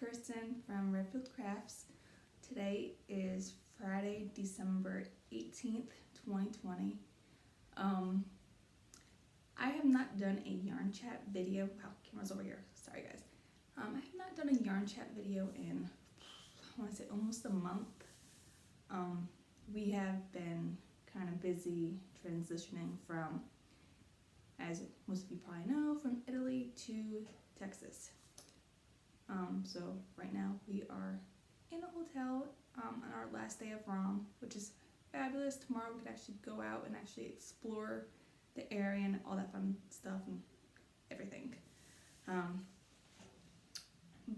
Kirsten from Redfield Crafts. Today is Friday, December 18th, 2020. I have not done a yarn chat video. Wow, camera's over here. Sorry guys. I have not done a yarn chat video in, I want to say, almost a month. We have been kind of busy transitioning from, as most of you probably know, from Italy to Texas. So right now we are in a hotel on our last day of Rome, which is fabulous. Tomorrow we could actually go out and actually explore the area and all that fun stuff and everything.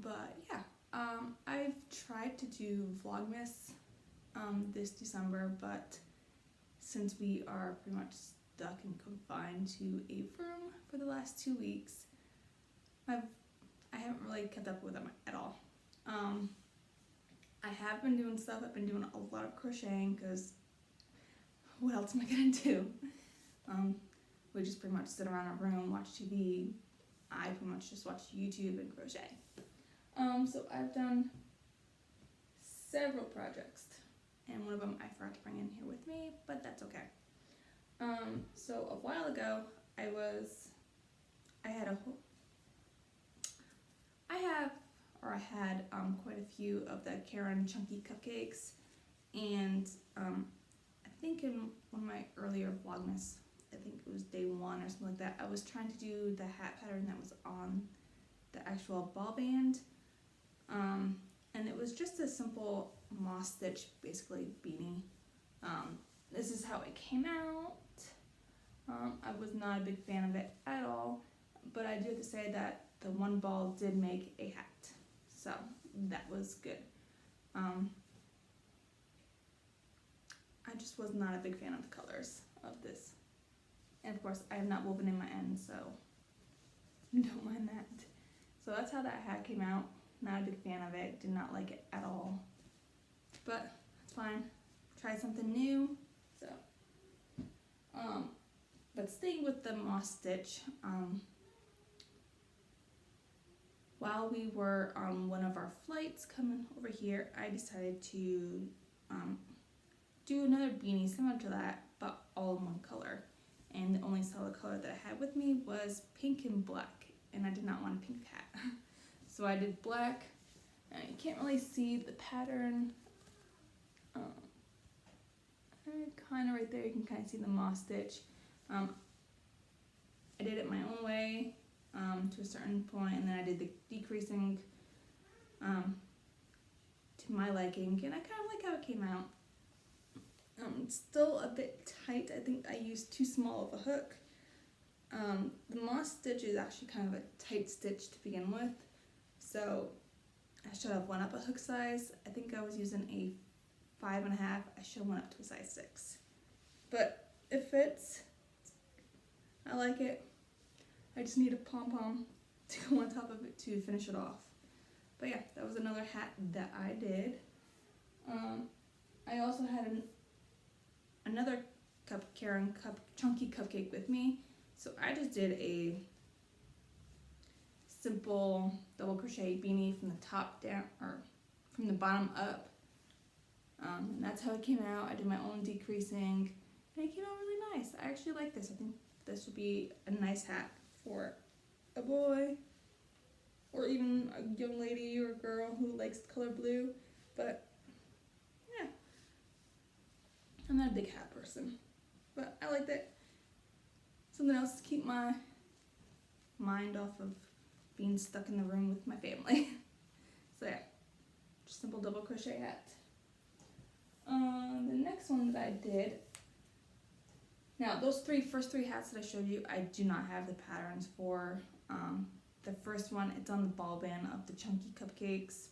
But yeah, I've tried to do Vlogmas this December, but since we are pretty much stuck and confined to a room for the last 2 weeks, I haven't really kept up with them at all. I have been doing stuff. I've been doing a lot of crocheting because what else am I gonna do? We just pretty much sit around our room, watch TV. I pretty much just watch YouTube and crochet. So I've done several projects, and one of them I forgot to bring in here with me, but that's okay. So a while ago, I had quite a few of the Karen chunky cupcakes, and I think in one of my earlier Vlogmas, I think it was day 1 or something like that, I was trying to do the hat pattern that was on the actual ball band, and it was just a simple moss stitch, basically beanie. This is how it came out. I was not a big fan of it at all, but I do have to say that the one ball did make a hat, so that was good. I just was not a big fan of the colors of this, and of course I have not woven in my end, so don't mind that. So that's how that hat came out. Not a big fan of it, did not like it at all, but it's fine. Try something new. So but staying with the moss stitch, while we were on one of our flights coming over here, I decided to do another beanie similar to that, but all in one color. And the only solid color that I had with me was pink and black, and I did not want a pink hat. So I did black, and you can't really see the pattern. Kind of right there, you can kind of see the moss stitch. I did it my own way to a certain point, and then I did the decreasing to my liking, and I kind of like how it came out. It's still a bit tight. I think I used too small of a hook. The moss stitch is actually kind of a tight stitch to begin with, so I should have went up a hook size. I think I was using a 5.5. I should have went up to a size 6, but it fits. I like it. I just need a pom-pom to go on top of it to finish it off. But yeah, that was another hat that I did. I also had another Karen chunky cupcake with me, so I just did a simple double crochet beanie from the top down, or from the bottom up. And that's how it came out. I did my own decreasing, and it came out really nice. I actually like this. I think this would be a nice hat for a boy, or even a young lady or a girl who likes the color blue. But yeah, I'm not a big hat person, but I liked it. Something else to keep my mind off of being stuck in the room with my family. So yeah, just simple double crochet hat. The next one that I did, now those first three hats that I showed you, I do not have the patterns for. The first one, it's on the ball band of the chunky cupcakes,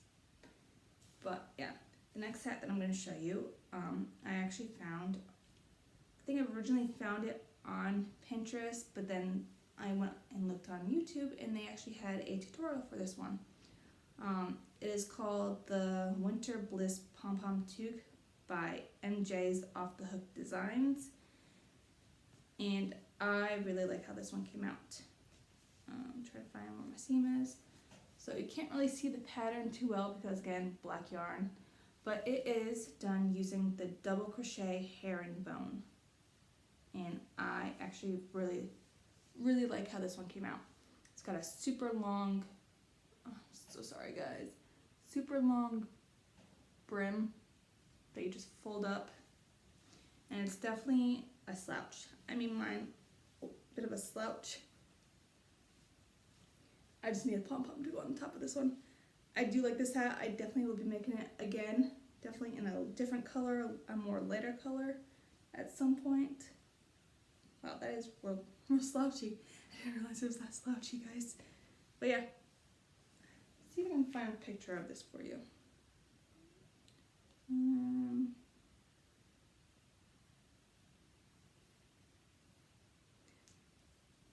but yeah, the next hat that I'm going to show you, I actually found, I think I originally found it on Pinterest, but then I went and looked on YouTube, and they actually had a tutorial for this one. It is called the Winter Bliss Pompom Toque by MJ's Off the Hook Designs, and I really like how this one came out. Try to find where my seam is. So you can't really see the pattern too well because again, black yarn, but it is done using the double crochet herringbone. And I actually really like how this one came out. It's got a super long, oh, so sorry guys, super long brim that you just fold up, and it's definitely a slouch. I mean, mine, a bit of a slouch. I just need a pom-pom to go on the top of this one. I do like this hat. I definitely will be making it again, definitely in a different color, a more lighter color at some point. Wow, that is real slouchy. I didn't realize it was that slouchy, guys. But yeah, let's see if I can find a picture of this for you.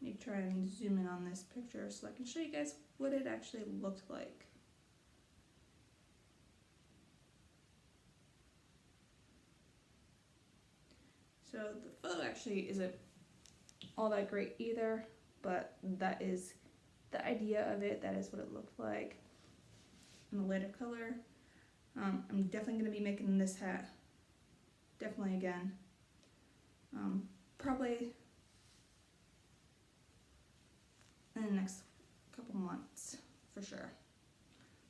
Let me try and zoom in on this picture so I can show you guys what it actually looked like. So the photo actually isn't all that great either, but that is the idea of it. That is what it looked like in a lighter color. I'm definitely going to be making this hat definitely again. Probably in the next couple months for sure.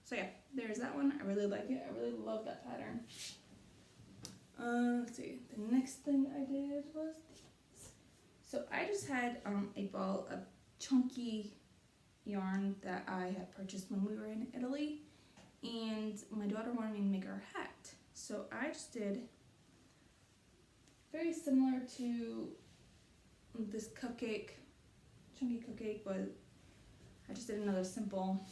So yeah, there's that one. I really like it. I really love that pattern. Let's see. The next thing I did was these. So I just had a ball of chunky yarn that I had purchased when we were in Italy, and my daughter wanted me to make her a hat. So I just did very similar to this cupcake, chunky cupcake, but I just did another simple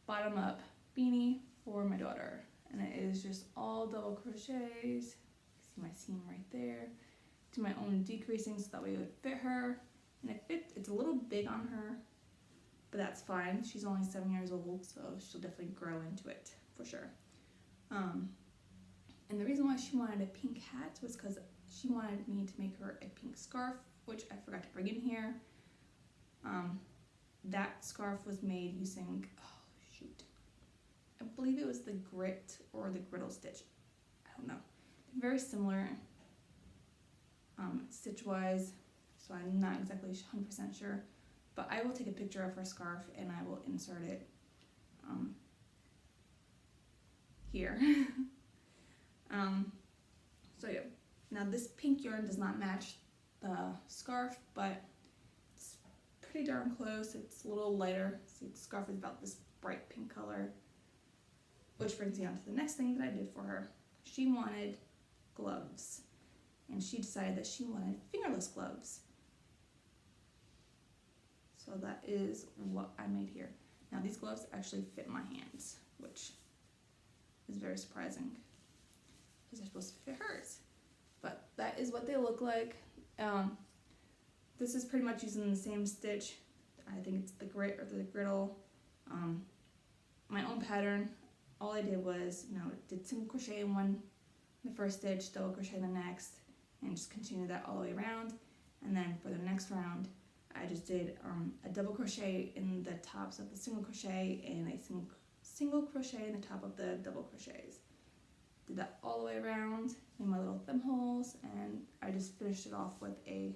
bottom up beanie for my daughter. And it is just all double crochets. You see my seam right there. Do my own decreasing so that way it would fit her. And it's a little big on her, but that's fine. She's only 7 years old, so she'll definitely grow into it for sure. And the reason why she wanted a pink hat was because she wanted me to make her a pink scarf, which I forgot to bring in here. That scarf was made using, oh shoot, I believe it was the grit or the griddle stitch. I don't know. They're very similar stitch-wise, so I'm not exactly 100% sure. But I will take a picture of her scarf and I will insert it here. So yeah, now this pink yarn does not match the scarf, but it's pretty darn close. It's a little lighter. See, the scarf is about this bright pink color, which brings me on to the next thing that I did for her. She wanted gloves, and she decided that she wanted fingerless gloves. So that is what I made here. Now these gloves actually fit my hands, which is very surprising because they're supposed to fit hers. But that is what they look like. This is pretty much using the same stitch. I think it's the grit or the griddle. My own pattern. All I did was, did single crochet in the first stitch, double crochet the next, and just continue that all the way around. And then for the next round, I just did a double crochet in the tops of the single crochet and a single crochet in the top of the double crochets. Did that all the way around, made my little thumb holes, and I just finished it off with a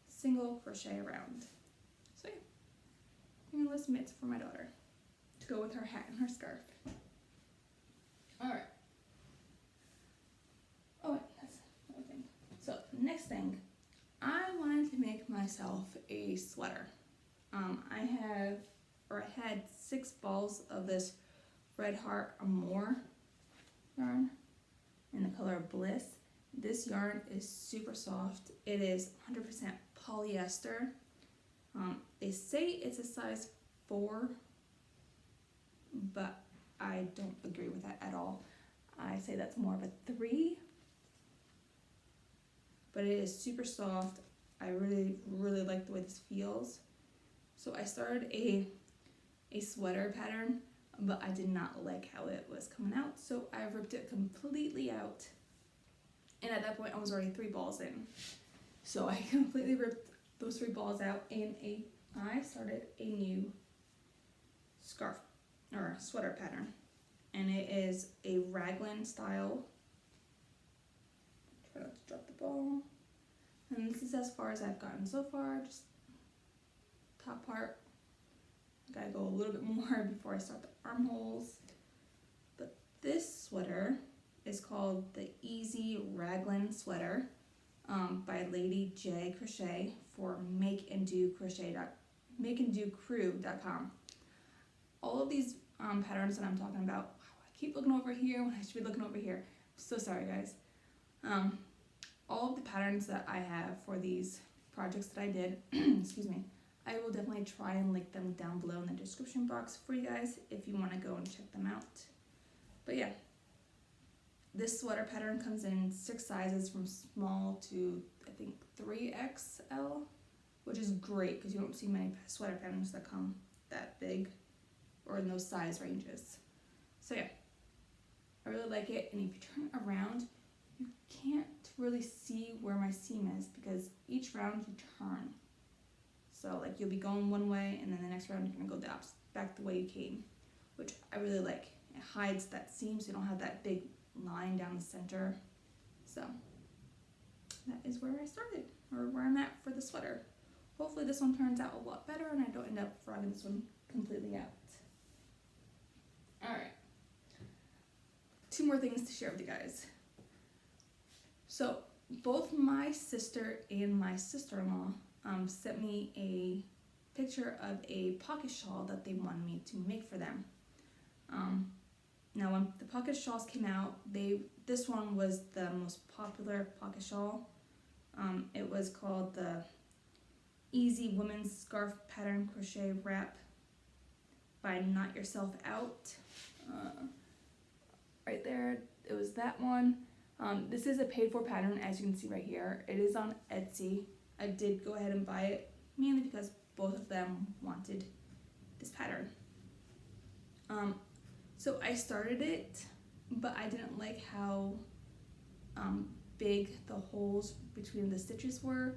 single crochet around. So yeah, fingerless mitts for my daughter to go with her hat and her scarf. Alright. Oh wait, that's another thing. So next thing, I wanted to make myself a sweater. I had 6 balls of this Red Heart or More yarn in the color Bliss. This yarn is super soft. It is 100% polyester. They say it's a size 4, but I don't agree with that at all. I say that's more of a 3, but it is super soft. I really like the way this feels. So I started a sweater pattern, but I did not like how it was coming out, so I ripped it completely out. And at that point, I was already 3 balls in. So I completely ripped those 3 balls out in a I started a new scarf or sweater pattern, and it is a raglan style. Try not to drop the ball. And this is as far as I've gotten so far, just top part. I gotta go a little bit more before I start the armholes. But this sweater is called the Easy Raglan Sweater by Lady J Crochet for makeanddocrew.com. All of these patterns that I'm talking about, I keep looking over here when I should be looking over here. So sorry, guys. All of the patterns that I have for these projects that I did, excuse me, I will definitely try and link them down below in the description box for you guys if you want to go and check them out. But yeah, this sweater pattern comes in 6 sizes from small to I think 3XL, which is great because you don't see many sweater patterns that come that big or in those size ranges. So yeah, I really like it, and if you turn it around, you can't really see where my seam is because each round you turn. So like you'll be going one way and then the next round you're gonna go back the way you came, which I really like. It hides that seam so you don't have that big line down the center. So that is where I started, or where I'm at for the sweater. Hopefully this one turns out a lot better and I don't end up frogging this one completely out. Alright, 2 more things to share with you guys. So both my sister and my sister-in-law sent me a picture of a pocket shawl that they wanted me to make for them. Now when the pocket shawls came out, this one was the most popular pocket shawl. It was called the Easy Women's Scarf Pattern Crochet Wrap by Knot Yourself Out. Right there, it was that one. This is a paid for pattern, as you can see right here. It is on Etsy. I did go ahead and buy it mainly because both of them wanted this pattern. So I started it, but I didn't like how big the holes between the stitches were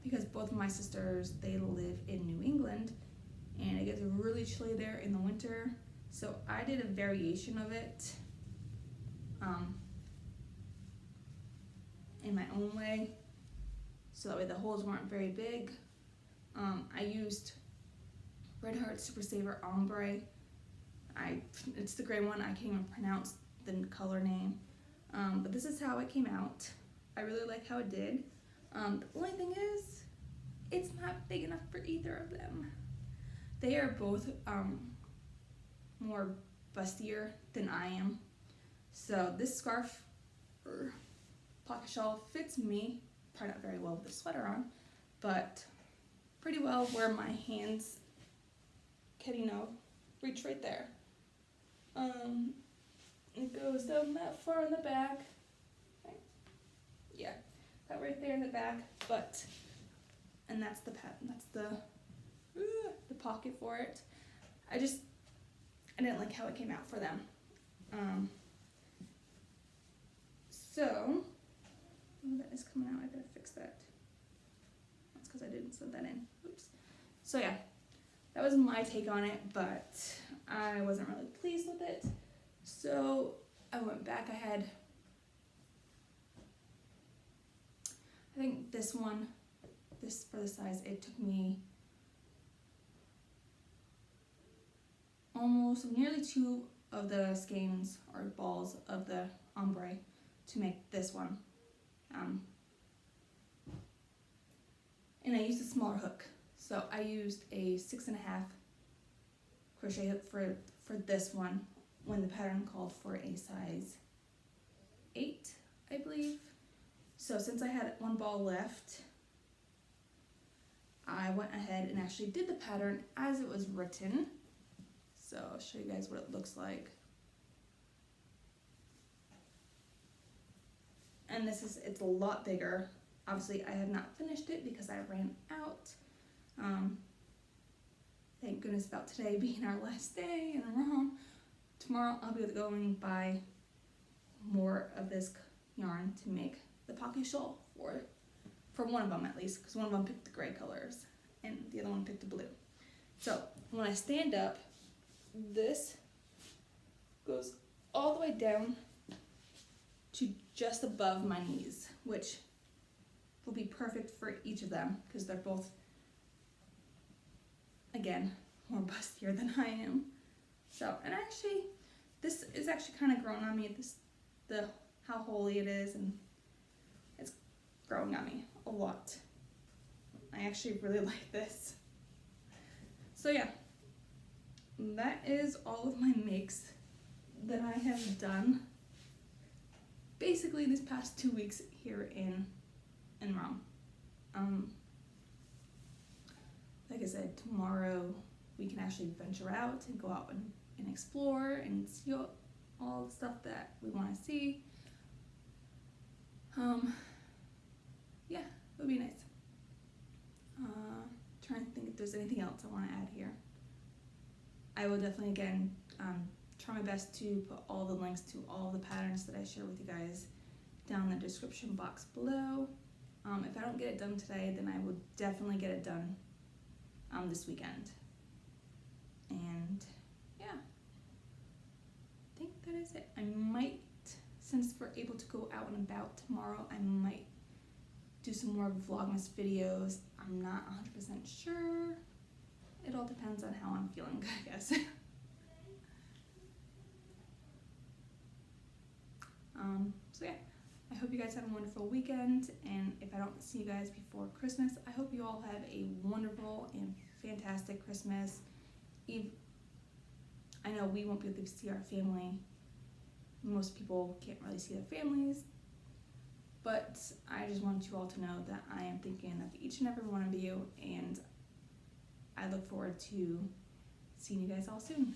because both of my sisters, they live in New England and it gets really chilly there in the winter. So I did a variation of it in my own way, so that way the holes weren't very big. I used Red Heart Super Saver Ombre. It's the gray one. I can't even pronounce the color name, but this is how it came out. I really like how it did. The only thing is, it's not big enough for either of them. They are both more bustier than I am, so this scarf or pocket shawl fits me, probably not very well with the sweater on, but pretty well where my hands can, reach right there. It goes down that far in the back. Yeah, that right there in the back, and that's the pattern, that's the pocket for it. I didn't like how it came out for them. So, that is coming out, I gotta fix that. That's because I didn't set that in, oops. So yeah, that was my take on it, but I wasn't really pleased with it. So I went back, I think this one, this for the size, it took me almost nearly 2 of the skeins or balls of the ombre to make this one. And I used a smaller hook. So I used a 6.5 crochet hook for this one when the pattern called for a size 8, I believe. So since I had 1 ball left, I went ahead and actually did the pattern as it was written. So I'll show you guys what it looks like. And it's a lot bigger. Obviously I have not finished it because I ran out. Thank goodness about today being our last day and tomorrow I'll be going to buy more of this yarn to make the pocket shawl for one of them at least, because one of them picked the gray colors. and the other one picked a blue. So when I stand up, this goes all the way down to just above my knees, which will be perfect for each of them because they're both, again, more bustier than I am. So, and actually, this is actually kind of growing on me, how holy it is, and it's growing on me a lot. I actually really like this. So yeah, that is all of my makes that I have done basically these past 2 weeks here in Rome. Like I said, tomorrow we can actually venture out and go out and explore and see all the stuff that we want to see. Yeah, it would be nice. Trying to think if there's anything else I want to add here. I will definitely, again, try my best to put all the links to all the patterns that I share with you guys down in the description box below. If I don't get it done today, then I will definitely get it done this weekend. And yeah, I think that is it. I might, since we're able to go out and about tomorrow, I might do some more Vlogmas videos. I'm not 100% sure. It all depends on how I'm feeling, I guess. So yeah, I hope you guys have a wonderful weekend, and if I don't see you guys before Christmas, I hope you all have a wonderful and fantastic Christmas Eve. I know we won't be able to see our family. Most people can't really see their families, but I just want you all to know that I am thinking of each and every one of you, and I look forward to seeing you guys all soon.